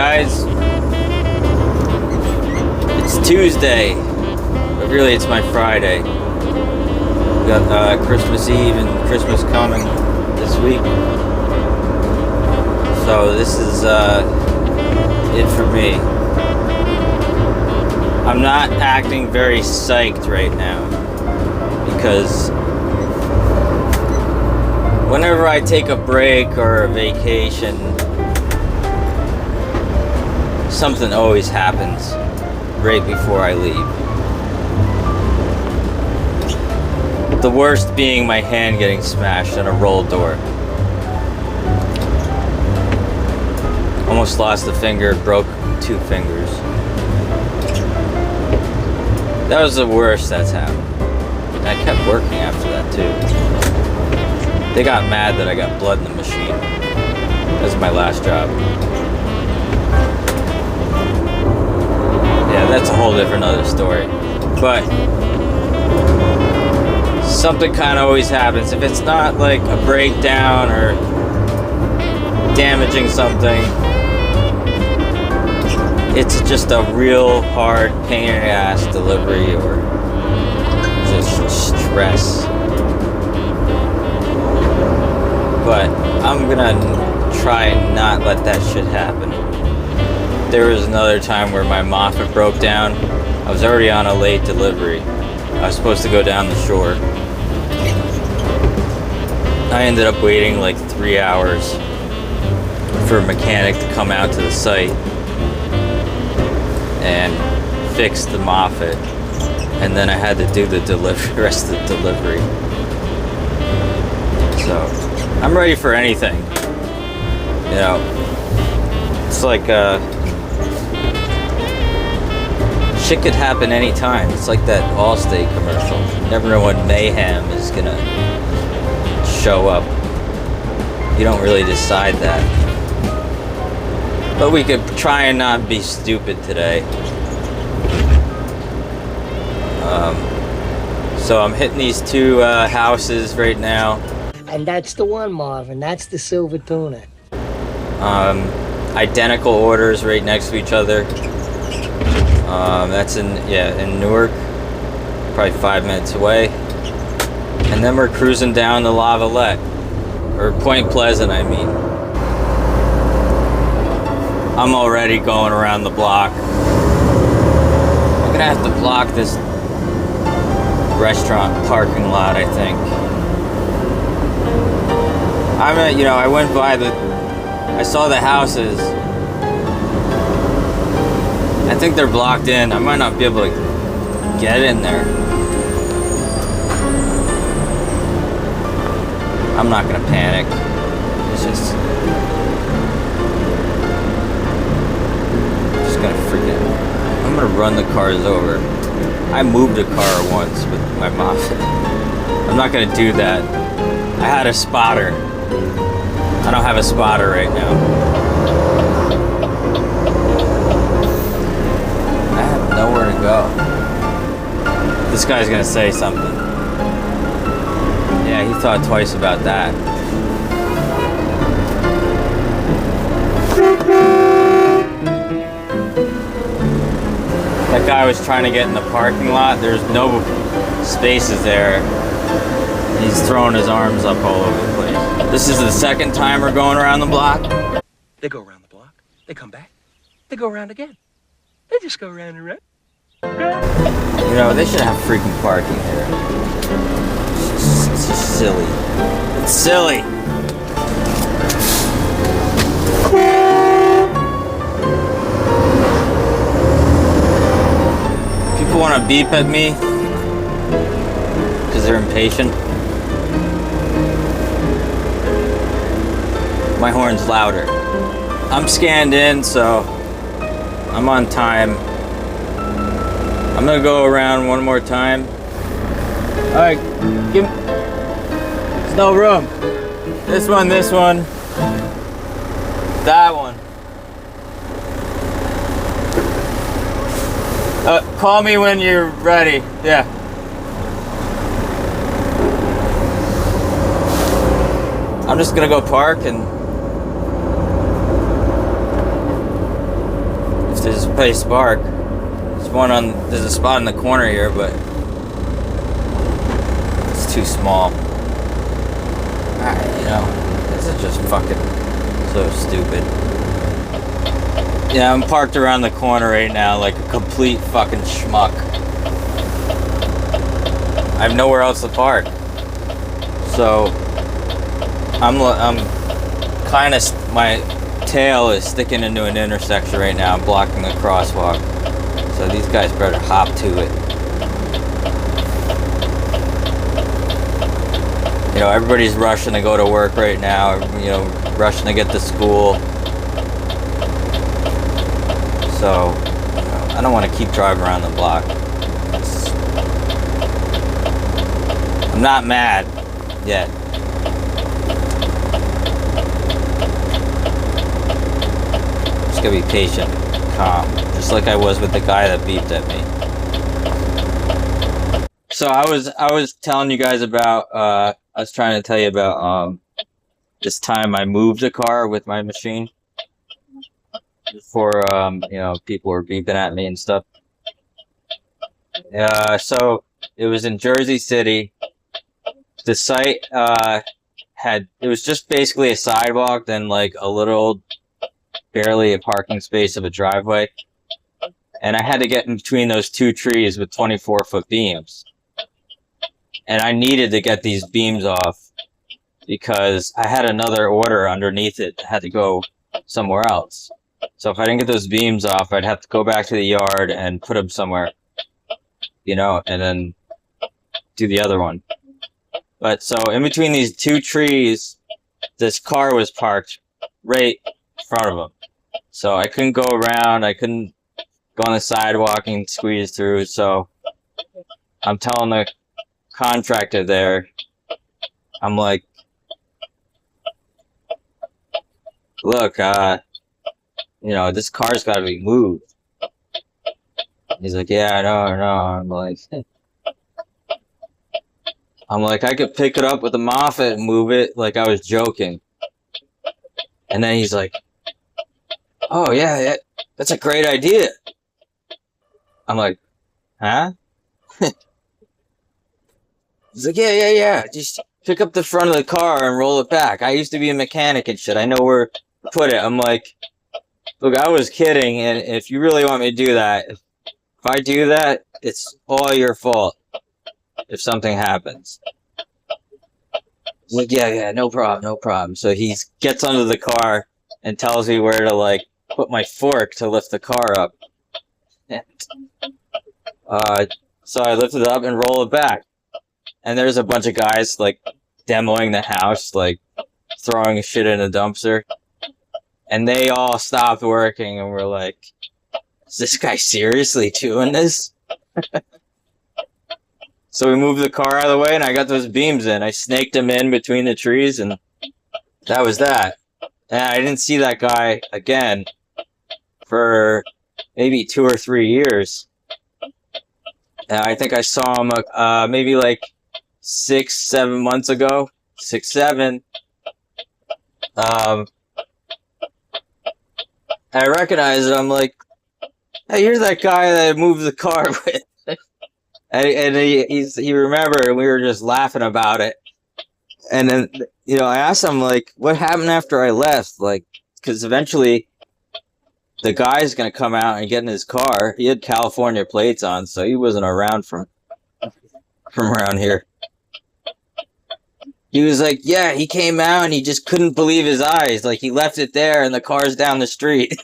guys? It's Tuesday, but really it's my Friday. We got Christmas Eve and Christmas coming this week. So this is it for me. I'm not acting very psyched right now because whenever I take a break or a vacation, something always happens right before I leave. The worst being my hand getting smashed on a roll door. Almost lost a finger, broke 2 fingers. That was the worst that's happened. And I kept working after that too. They got mad that I got blood in the machine. That was my last job. Yeah, that's a whole different other story. But something kind of always happens. If it's not like a breakdown or damaging something, it's just a real hard pain in the ass delivery or just stress. But I'm gonna try and not let that shit happen. There was another time where my Moffett broke down. I was already on a late delivery. I was supposed to go down the shore. I ended up waiting like 3 hours for a mechanic to come out to the site and fix the Moffett. And then I had to do the rest of the delivery. So I'm ready for anything. You know, it's like shit could happen anytime. It's like that Allstate commercial. You never know when mayhem is gonna show up. You don't really decide that. But we could try and not be stupid today. So I'm hitting these 2 houses right now. And that's the one, Marvin. That's the silver tuna. Identical orders right next to each other. That's in Newark, probably 5 minutes away. And then we're cruising down to Lavalette, or Point Pleasant, I mean. I'm already going around the block. I'm gonna have to block this restaurant parking lot, I think. I went by I saw the houses. I think they're blocked in. I might not be able to get in there. I'm not gonna panic. It's just gonna freaking. I'm gonna run the cars over. I moved a car once with my Moffett. I'm not gonna do that. I had a spotter. I don't have a spotter right now. I have nowhere to go. This guy's gonna say something. Yeah, he thought twice about that. That guy was trying to get in the parking lot. There's no spaces there. He's throwing his arms up all over the place. This is the second time we're going around the block. They go around the block. They come back. They go around again. They just go around and around. You know, they should have freaking parking here. It's just silly. It's silly. People want to beep at me because they're impatient. My horn's louder. I'm scanned in, so I'm on time. I'm gonna go around one more time. All right, there's no room. This one, that one. Call me when you're ready. Yeah. I'm just gonna go park and There's a place to park. There's a spot in the corner here, but it's too small. You know, this is just fucking so stupid. Yeah, I'm parked around the corner right now like a complete fucking schmuck. I have nowhere else to park. So, I'm kind of, my tail is sticking into an intersection right now, blocking the crosswalk. So these guys better hop to it. You know, everybody's rushing to go to work right now, you know, rushing to get to school. So, you know, I don't want to keep driving around the block. I'm not mad yet. Just gotta be patient, calm, just like I was with the guy that beeped at me. So I was telling you guys about I was trying to tell you about this time I moved a car with my machine before you know, people were beeping at me and stuff. So it was in Jersey City. The site it was just basically a sidewalk, then like a little, barely a parking space of a driveway. And I had to get in between those two trees with 24-foot beams. And I needed to get these beams off because I had another order underneath it that had to go somewhere else. So if I didn't get those beams off, I'd have to go back to the yard and put them somewhere, you know, and then do the other one. But so in between these two trees, this car was parked right in front of them. So I couldn't go around, I couldn't go on the sidewalk and squeeze through. So I'm telling the contractor there, I'm like, look, you know, this car's got to be moved. He's like, yeah, I know. I'm like, I could pick it up with a Moffett and move it, like I was joking. And then he's like, oh yeah, that's a great idea. I'm like, huh? He's like, yeah. Just pick up the front of the car and roll it back. I used to be a mechanic and shit. I know where to put it. I'm like, look, I was kidding. And if you really want me to do that, if I do that, it's all your fault if something happens. I'm like, yeah, no problem. So he gets under the car and tells me where to, like, put my fork to lift the car up. And, so I lift it up and roll it back. And there's a bunch of guys, like, demoing the house, like, throwing shit in a dumpster. And they all stopped working and were like, is this guy seriously doing this? So we moved the car out of the way and I got those beams in. I snaked them in between the trees and that was that. And I didn't see that guy again for maybe 2 or 3 years. And I think I saw him maybe like 6-7 months ago. 6-7. I recognized it. I'm like, hey, you're that guy that I moved the car with. And he remembered, and we were just laughing about it. And then, you know, I asked him, like, what happened after I left? Like, because eventually the guy's going to come out and get in his car. He had California plates on, so he wasn't around from around here. He was like, yeah, he came out and he just couldn't believe his eyes. Like, he left it there and the car's down the street.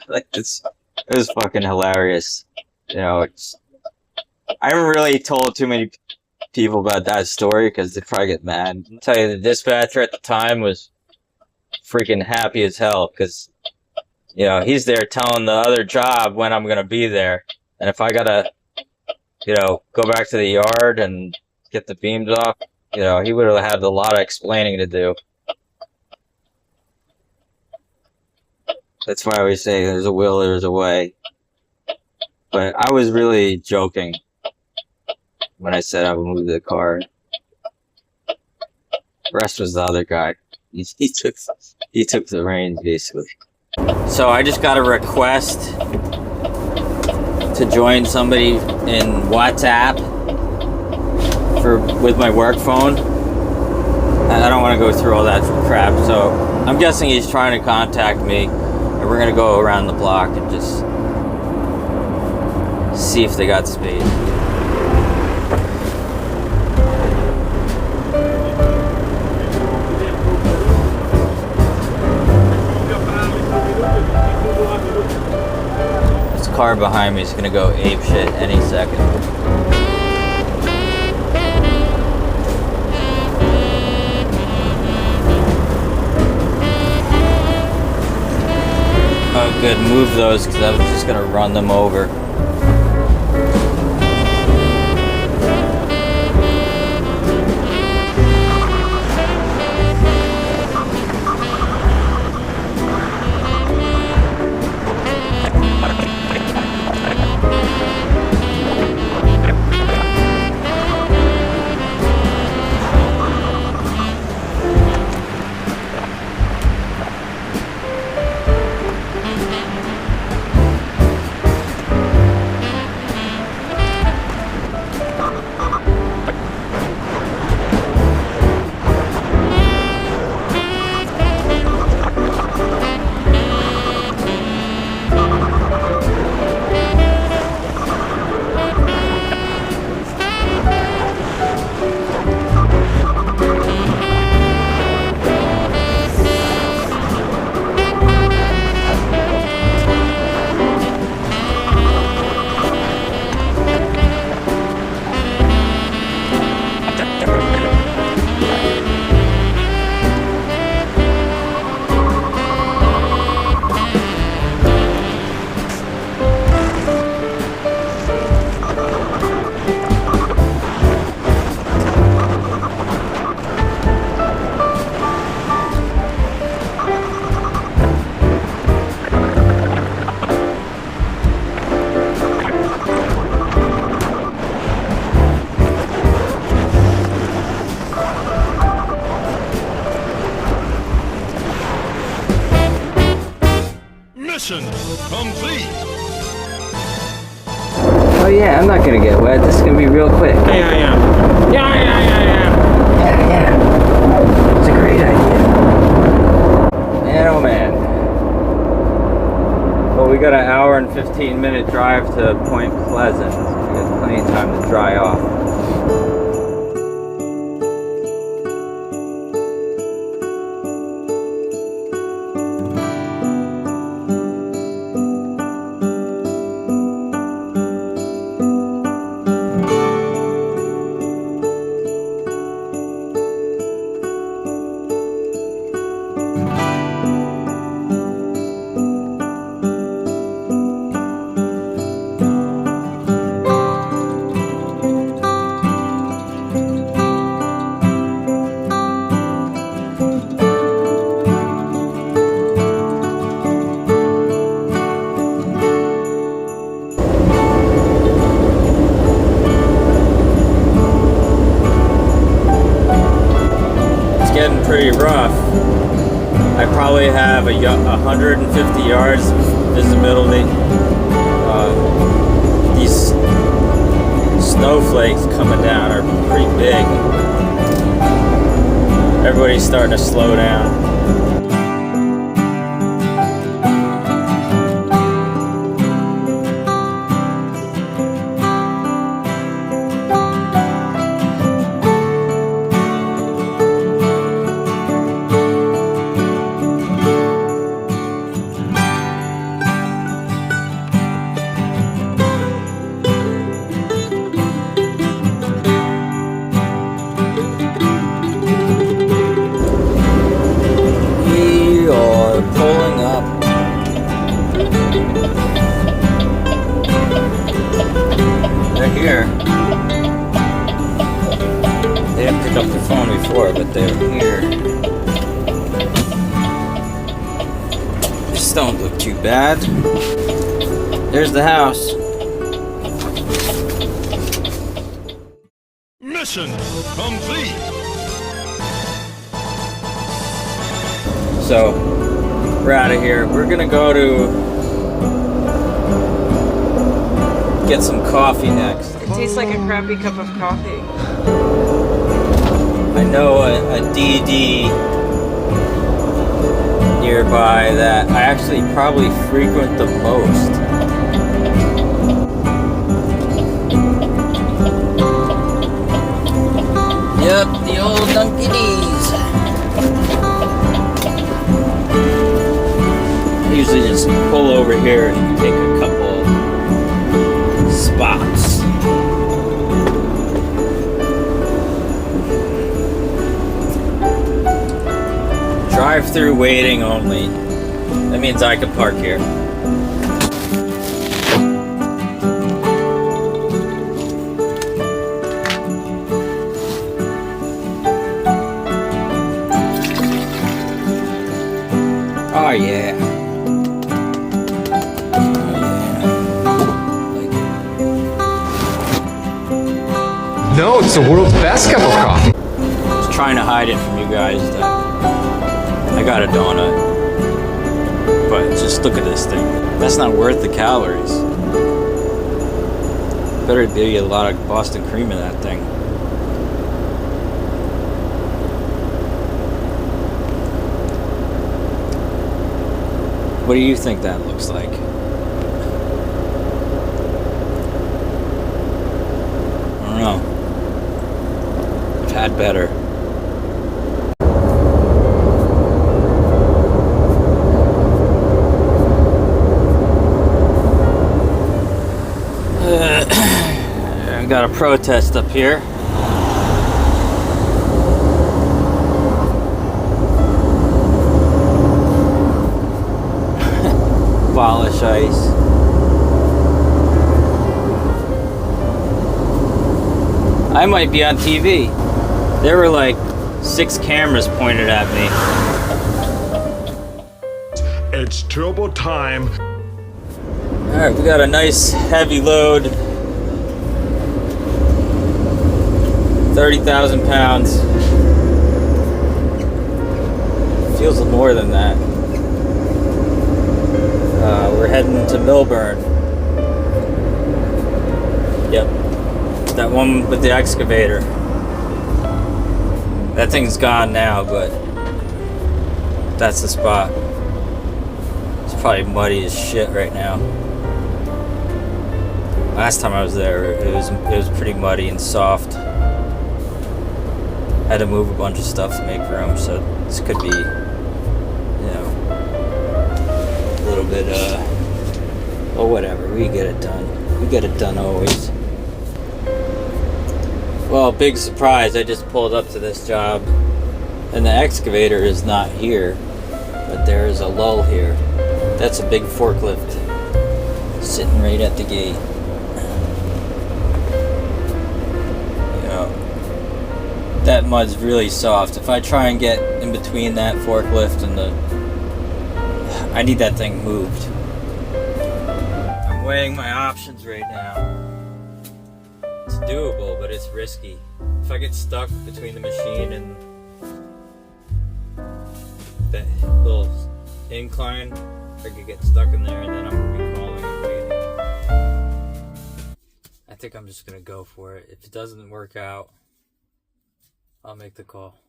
Like, it was fucking hilarious. You know, I haven't really told too many people about that story because they'd probably get mad. I'll tell you, the dispatcher at the time was freaking happy as hell because, you know, he's there telling the other job when I'm going to be there. And if I got to, you know, go back to the yard and get the beams off, you know, he would have had a lot of explaining to do. That's why I always say there's a will, there's a way. But I was really joking when I said I would move the car. The rest was the other guy. He took the reins, basically. So I just got a request to join somebody in WhatsApp with my work phone. I don't want to go through all that crap, so I'm guessing he's trying to contact me, and we're gonna go around the block and just see if they got speed. This car behind me is gonna go apeshit any second. Oh good, move those because I was just gonna run them over. Mission complete. Oh yeah, I'm not gonna get wet. This is gonna be real quick. Yeah. Yeah. It's a great idea. Man, oh man. Well, we got an hour and 15-minute drive to Point Pleasant. So we got plenty of time to dry off. Getting pretty rough. I probably have 150 yards visibility. These snowflakes coming down are pretty big. Everybody's starting to slow down. Here. They didn't pick up the phone before, but they're here. This don't look too bad. There's the house. Mission complete. So, we're out of here. We're gonna go to get some coffee next. It tastes like a crappy cup of coffee. I know a DD nearby that I actually probably frequent the most. Yep, the old Dunkin' D's. I usually just pull over here and take a couple spots. Drive-through waiting only. That means I can park here. Oh yeah. No, it's the world's best cup of coffee. I was trying to hide it from you guys that I got a donut. But just look at this thing. That's not worth the calories. Better be a lot of Boston cream in that thing. What do you think that looks like? I don't know. I've had better. I got a protest up here. Abolish ICE. I might be on TV. There were like 6 cameras pointed at me. It's turbo time. Alright, we got a nice heavy load. 30,000 pounds. Feels more than that. We're heading to Milburn. Yep. That one with the excavator. That thing's gone now, but that's the spot. It's probably muddy as shit right now. Last time I was there, it was pretty muddy and soft. Had to move a bunch of stuff to make room, so this could be, you know, a little bit, oh, whatever. We get it done. We get it done always. Well, big surprise. I just pulled up to this job, and the excavator is not here, but there is a lull here. That's a big forklift sitting right at the gate. That mud's really soft. If I try and get in between that forklift and I need that thing moved. I'm weighing my options right now. It's doable, but it's risky. If I get stuck between the machine and that little incline, I could get stuck in there and then I'm gonna be crawling and waiting. I think I'm just gonna go for it. If it doesn't work out, I'll make the call.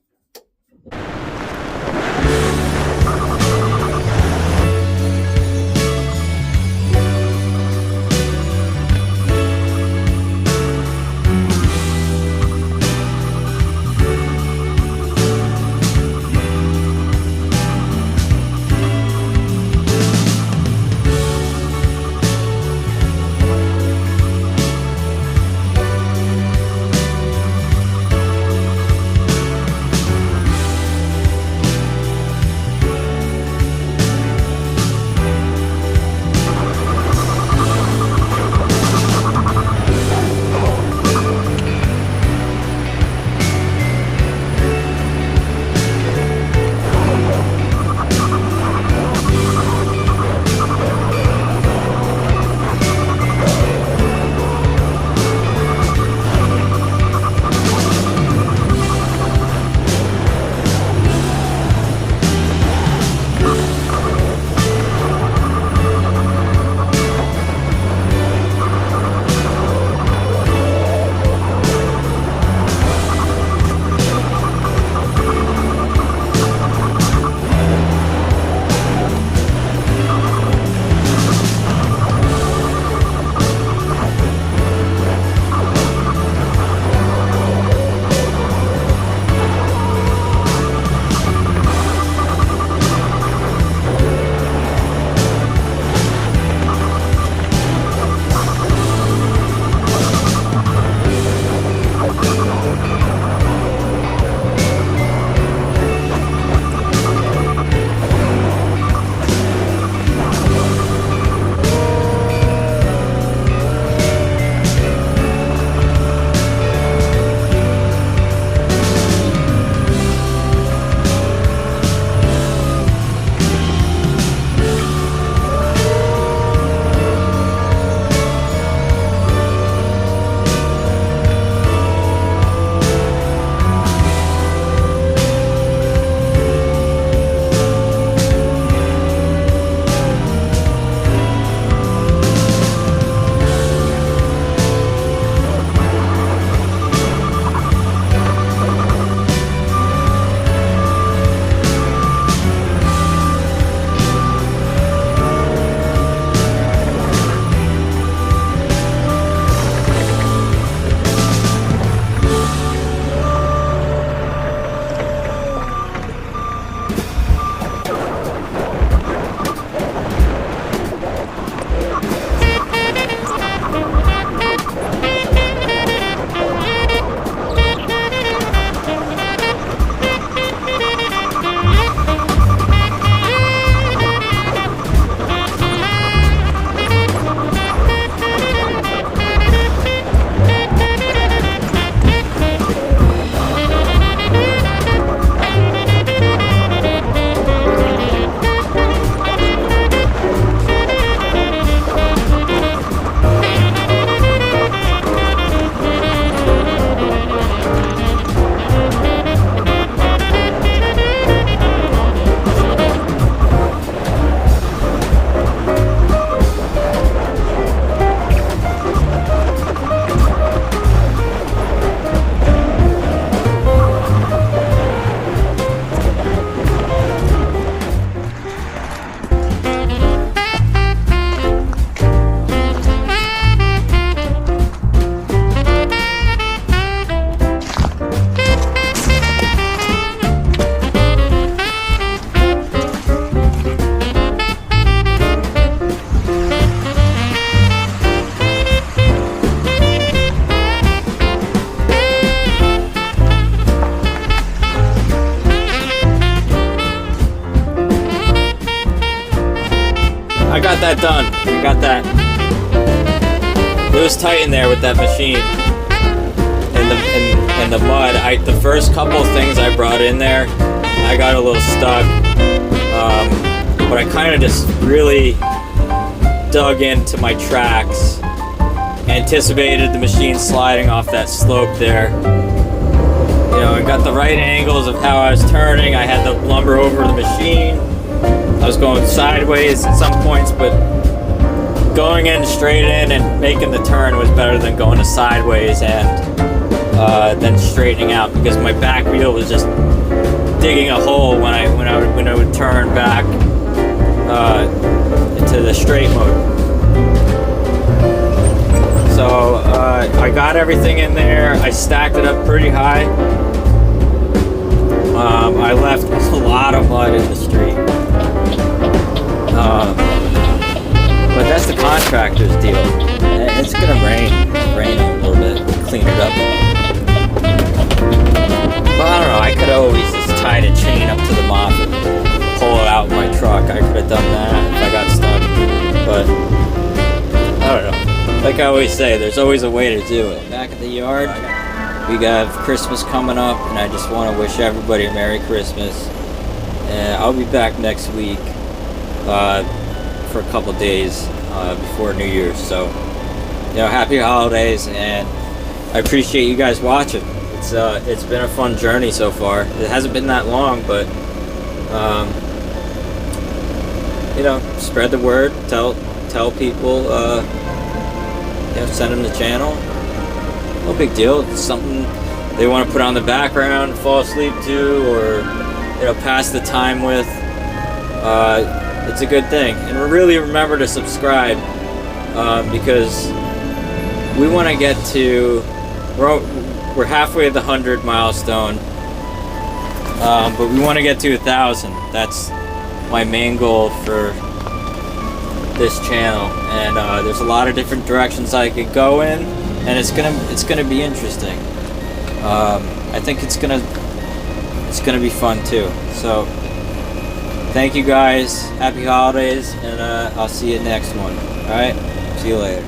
that done. We got that. It was tight in there with that machine. In the mud. The first couple of things I brought in there, I got a little stuck. But I kind of just really dug into my tracks, anticipated the machine sliding off that slope there. You know, I got the right angles of how I was turning. I had the lumber over the machine. I was going sideways at some points, but going in straight in and making the turn was better than going to sideways and then straightening out, because my back wheel was just digging a hole when I would turn back into the straight mode. So I got everything in there. I stacked it up pretty high. I left a lot of mud in the street. But that's the contractor's deal. It's gonna rain a little bit, clean it up. But I don't know, I could always just tie a chain up to the Moffett and pull it out in my truck. I could have done that if I got stuck. But I don't know. Like I always say, there's always a way to do it. Back at the yard, we got Christmas coming up, and I just want to wish everybody a Merry Christmas. And I'll be back next week for a couple days before New Year's. So, you know, happy holidays, and I appreciate you guys watching. It's been a fun journey so far. It hasn't been that long, but you know, spread the word, tell people, you know, send them the channel. No big deal. It's something they want to put on the background, fall asleep to, or you know, pass the time with. It's a good thing, and really remember to subscribe because we want to get to. We're halfway to the 100 milestone, but we want to get to 1,000. That's my main goal for this channel, and there's a lot of different directions I could go in, and it's gonna be interesting. I think it's gonna be fun too. So thank you guys, happy holidays, and I'll see you next one. All right, see you later.